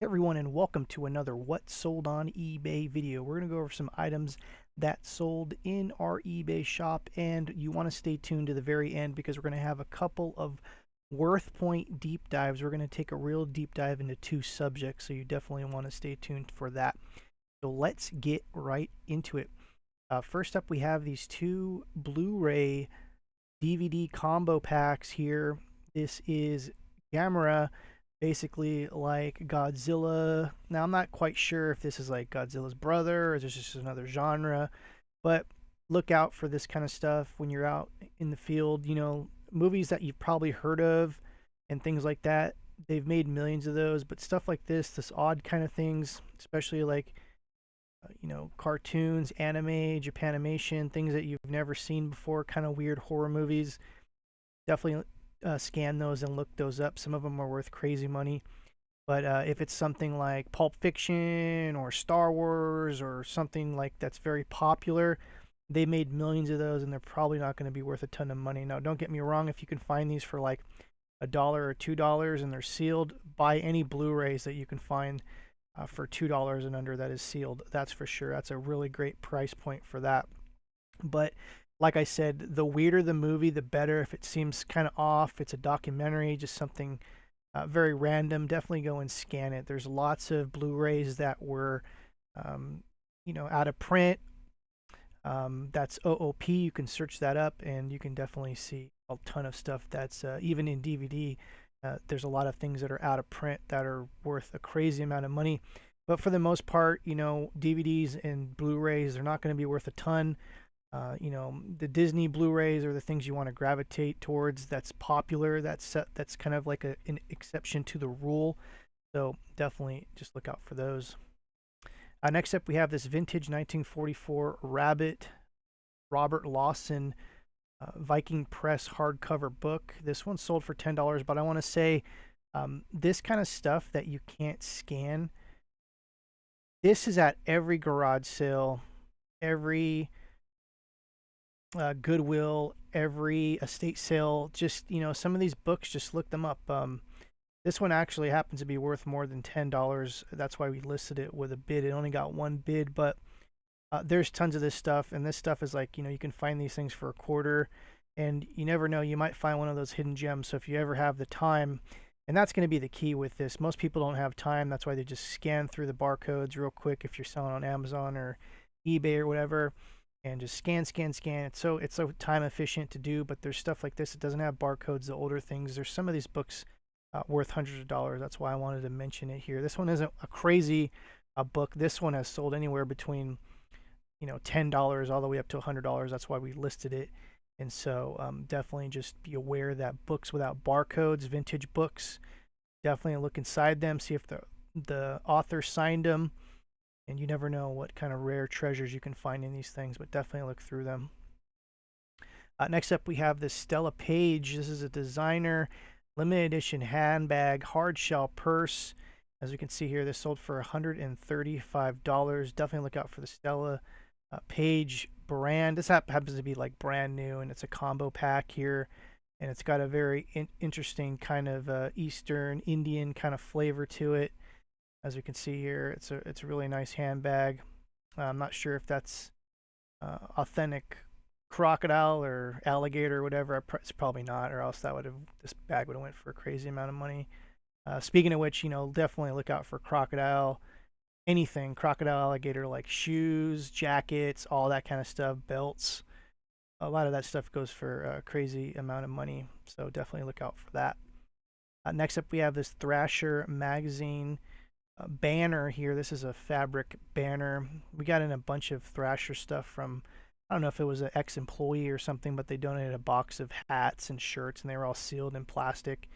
Hey everyone, and welcome to another What Sold on eBay video. We're going to go over some items that sold in our eBay shop, and you want to stay tuned to the very end because we're going to have a couple of worth point deep dives. We're going to take a real deep dive into two subjects, so you definitely want to stay tuned for that. So let's get right into it. First up, we have these two Blu-ray DVD combo packs here. This is Gamera, basically like Godzilla. Now, I'm not quite sure if this is like Godzilla's brother or is this just another genre, but look out for this kind of stuff when you're out in the field. Movies that you've probably heard of and things like that. They've made millions of those, but stuff like this odd kind of things, especially like cartoons, anime, Japanimation, things that you've never seen before, kind of weird horror movies. Definitely scan those and look those up. Some of them are worth crazy money. But if it's something like Pulp Fiction or Star Wars or something like that's very popular, they made millions of those and they're probably not going to be worth a ton of money. Now, don't get me wrong, if you can find these for like $1 or $2 and they're sealed, buy any Blu-rays that you can find for $2 and under that is sealed. That's for sure. That's a really great price point for that. But like I said, the weirder the movie, the better. If it seems kind of off, it's a documentary, just something very random, definitely go and scan it. There's lots of Blu-rays that were, out of print. That's OOP. You can search that up, and you can definitely see a ton of stuff that's even in DVD. There's a lot of things that are out of print that are worth a crazy amount of money. But for the most part, DVDs and Blu-rays are not going to be worth a ton. The Disney Blu-rays are the things you want to gravitate towards. That's popular. That's kind of like an exception to the rule. So definitely just look out for those. Next up, we have this vintage 1944 Rabbit Robert Lawson Viking Press hardcover book. This one sold for $10, but I want to say this kind of stuff that you can't scan. This is at every garage sale, every Goodwill, every estate sale. Just some of these books, just look them up. This one actually happens to be worth more than $10. That's why we listed it with a bid. It only got one bid, but there's tons of this stuff, and this stuff is like you can find these things for a quarter, and you never know, you might find one of those hidden gems. So if you ever have the time, and that's going to be the key with this. Most people don't have time. That's why they just scan through the barcodes real quick if you're selling on Amazon or eBay or whatever, and just scan, scan, scan. It's so time efficient to do, but there's stuff like this. It doesn't have barcodes, the older things. There's some of these books worth hundreds of dollars. That's why I wanted to mention it here. This one isn't a crazy book. This one has sold anywhere between $10 all the way up to $100. That's why we listed it. And so definitely just be aware that books without barcodes, vintage books, definitely look inside them, see if the author signed them, and you never know what kind of rare treasures you can find in these things, but definitely look through them. Next up, we have this Stella Page. This is a designer limited edition handbag, hard shell purse. As you can see here, this sold for $135. Definitely look out for the Stella Page brand. This happens to be like brand new, and it's a combo pack here, and it's got a very interesting kind of Eastern Indian kind of flavor to it. As you can see here, it's a really nice handbag. I'm not sure if that's authentic crocodile or alligator or whatever. It's probably not, or else this bag would have went for a crazy amount of money. Speaking of which, definitely look out for crocodile. Anything crocodile, alligator, like shoes, jackets, all that kind of stuff, belts. A lot of that stuff goes for a crazy amount of money, so definitely look out for that. Next up, we have this Thrasher Magazine banner here. This is a fabric banner. We got in a bunch of Thrasher stuff from, I don't know if it was an ex-employee or something, but they donated a box of hats and shirts, and they were all sealed in plastic.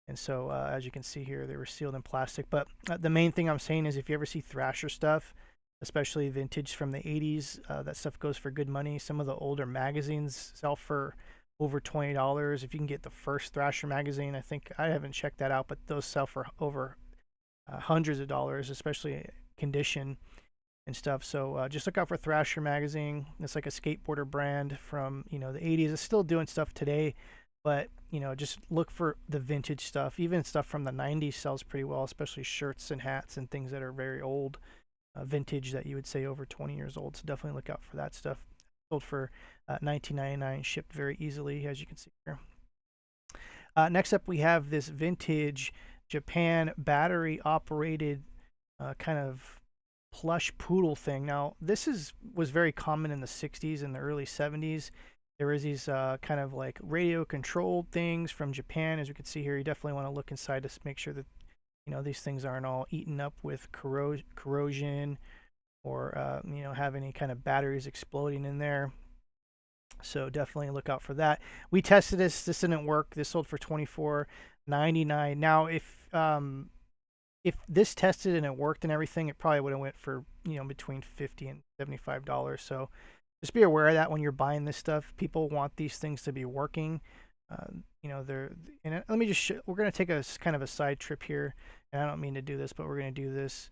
And so, as you can see here, they were sealed in plastic. But the main thing I'm saying is if you ever see Thrasher stuff, especially vintage from the 80s, that stuff goes for good money. Some of the older magazines sell for over $20. If you can get the first Thrasher magazine, I think, I haven't checked that out, but those sell for over hundreds of dollars, especially condition and stuff. So just look out for Thrasher Magazine. It's like a skateboarder brand from the 80s. It's still doing stuff today. But just look for the vintage stuff. Even stuff from the 90s sells pretty well, especially shirts and hats and things that are very old, vintage that you would say over 20 years old. So definitely look out for that stuff. Sold for $19.99, shipped very easily, as you can see here. Next up, we have this vintage Japan battery operated kind of plush poodle thing. Now, this was very common in the 60s and the early 70s. There was these kind of like radio controlled things from Japan. As you can see here, you definitely want to look inside to make sure that these things aren't all eaten up with corrosion or have any kind of batteries exploding in there. So definitely look out for that. We tested this. This didn't work. This sold for $24.99. Now, if this tested and it worked and everything, it probably would have went for between $50 and $75. So just be aware of that when you're buying this stuff. People want these things to be working. They're. And let me just. We're gonna take a kind of a side trip here, and I don't mean to do this, but we're gonna do this.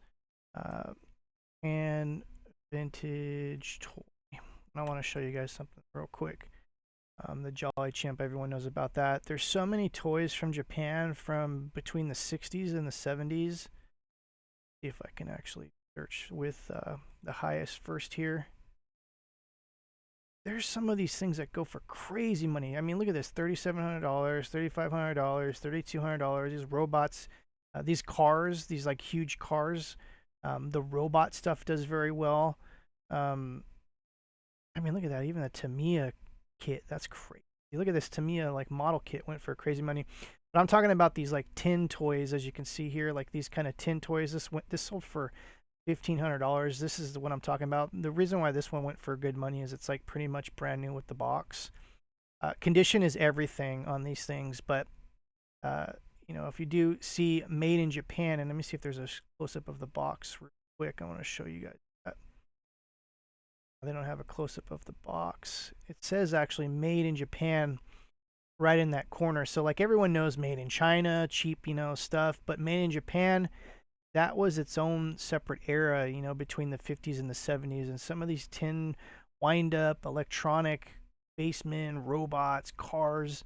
And vintage toy. I want to show you guys something real quick. The Jolly Chimp, everyone knows about that. There's so many toys from Japan from between the 60s and the 70s. See if I can actually search with the highest first here. There's some of these things that go for crazy money. I mean, look at this: $3,700, $3,500, $3,200. These robots, these cars, these like huge cars. The robot stuff does very well. I mean, look at that. Even the Tamiya kit, that's crazy. You look at this Tamiya like model kit went for crazy money. But I'm talking about these like tin toys, as you can see here, like these kind of tin toys. This sold for $1,500. This is the one I'm talking about. The reason why this one went for good money is it's like pretty much brand new with the box. Condition is everything on these things, but if you do see made in Japan, and let me see if there's a close-up of the box real quick. I want to show you guys that. They don't have a close-up of the box. It says actually made in Japan right in that corner. So like everyone knows made in China, cheap, stuff, but made in Japan, that was its own separate era, between the 50s and the 70s. And some of these tin wind-up electronic basemen, robots, cars,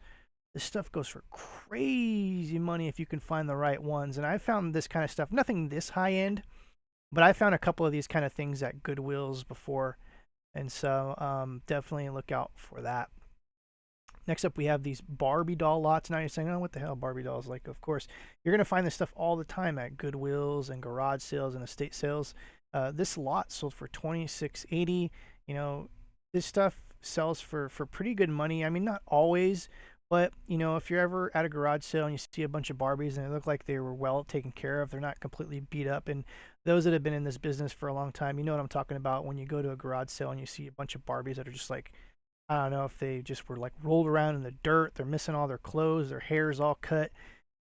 this stuff goes for crazy money if you can find the right ones. And I found this kind of stuff, nothing this high-end, but I found a couple of these kind of things at Goodwills before. And so definitely look out for that. Next up, we have these Barbie doll lots. Now you're saying, oh, what the hell, Barbie dolls? Like, of course, you're going to find this stuff all the time at Goodwills and garage sales and estate sales. This lot sold for $26.80. This stuff sells for pretty good money. I mean, not always, but, if you're ever at a garage sale and you see a bunch of Barbies and they look like they were well taken care of, they're not completely beat up. And those that have been in this business for a long time, you know what I'm talking about when you go to a garage sale and you see a bunch of Barbies that are just like, I don't know if they just were like rolled around in the dirt, they're missing all their clothes, their hair's all cut.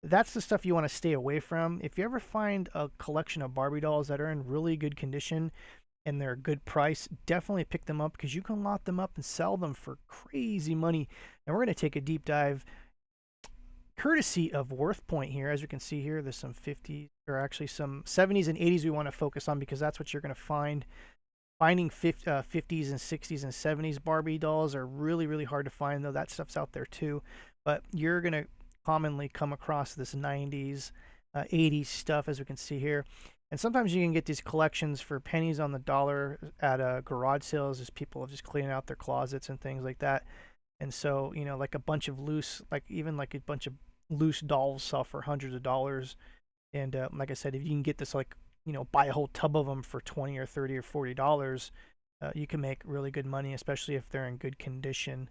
That's the stuff you want to stay away from. If you ever find a collection of Barbie dolls that are in really good condition and they're a good price, definitely pick them up because you can lot them up and sell them for crazy money. And we're going to take a deep dive courtesy of Worth Point here. As you can see here, there's some 50s or actually some 70s and 80s we want to focus on because that's what you're going to find. Finding 50s and 60s and 70s Barbie dolls are really, really hard to find, though that stuff's out there too. But you're going to commonly come across this 90s, 80s stuff, as we can see here. And sometimes you can get these collections for pennies on the dollar at garage sales as people are just cleaning out their closets and things like that. And so, like a bunch of loose, like even like a bunch of loose dolls sell for hundreds of dollars. And like I said, if you can get this like, buy a whole tub of them for $20 or $30 or $40, you can make really good money, especially if they're in good condition.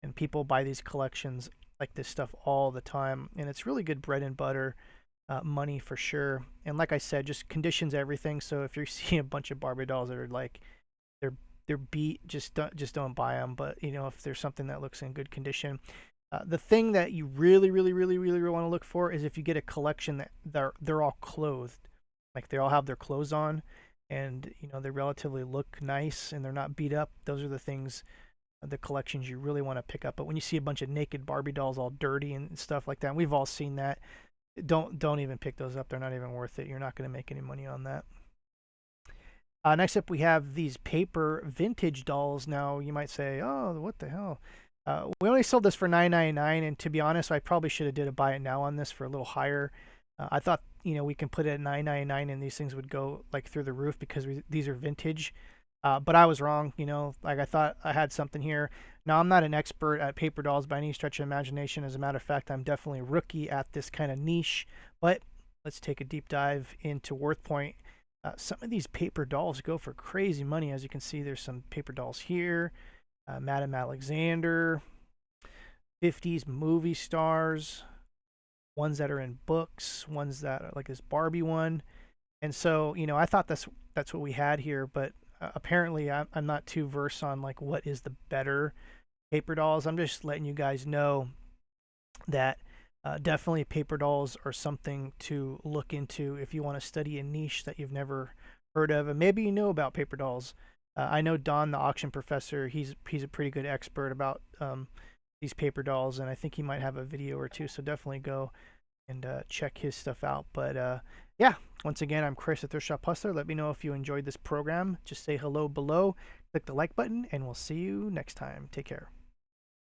And people buy these collections like this stuff all the time, and it's really good bread and butter money for sure. And like I said, just conditions everything. So if you're seeing a bunch of Barbie dolls that are like they're beat, just don't buy them. But if there's something that looks in good condition. The thing that you really, really, really, really, really want to look for is if you get a collection that they're all clothed. Like they all have their clothes on and they relatively look nice and they're not beat up. Those are the things, the collections you really want to pick up. But when you see a bunch of naked Barbie dolls all dirty and stuff like that, and we've all seen that, don't even pick those up. They're not even worth it. You're not going to make any money on that. Next up, we have these paper vintage dolls. Now you might say, oh, what the hell? We only sold this for $9.99, and to be honest, I probably should have did a buy it now on this for a little higher. I thought, we can put it at $9.99 and these things would go like through the roof because these are vintage. But I was wrong, like I thought I had something here. Now, I'm not an expert at paper dolls by any stretch of imagination. As a matter of fact, I'm definitely a rookie at this kind of niche. But let's take a deep dive into WorthPoint. Some of these paper dolls go for crazy money. As you can see, there's some paper dolls here. Madam Alexander, 50s movie stars, ones that are in books, ones that are like this Barbie one. And so, I thought that's what we had here, but apparently I'm not too versed on like what is the better paper dolls. I'm just letting you guys know that definitely paper dolls are something to look into if you want to study a niche that you've never heard of, and maybe you know about paper dolls. I know Don, the auction professor, he's a pretty good expert about these paper dolls, and I think he might have a video or two. So definitely go and check his stuff out. But yeah, once again, I'm Chris at Thrift Shop Hustler. Let me know if you enjoyed this program. Just say hello below, click the like button, and we'll see you next time. Take care.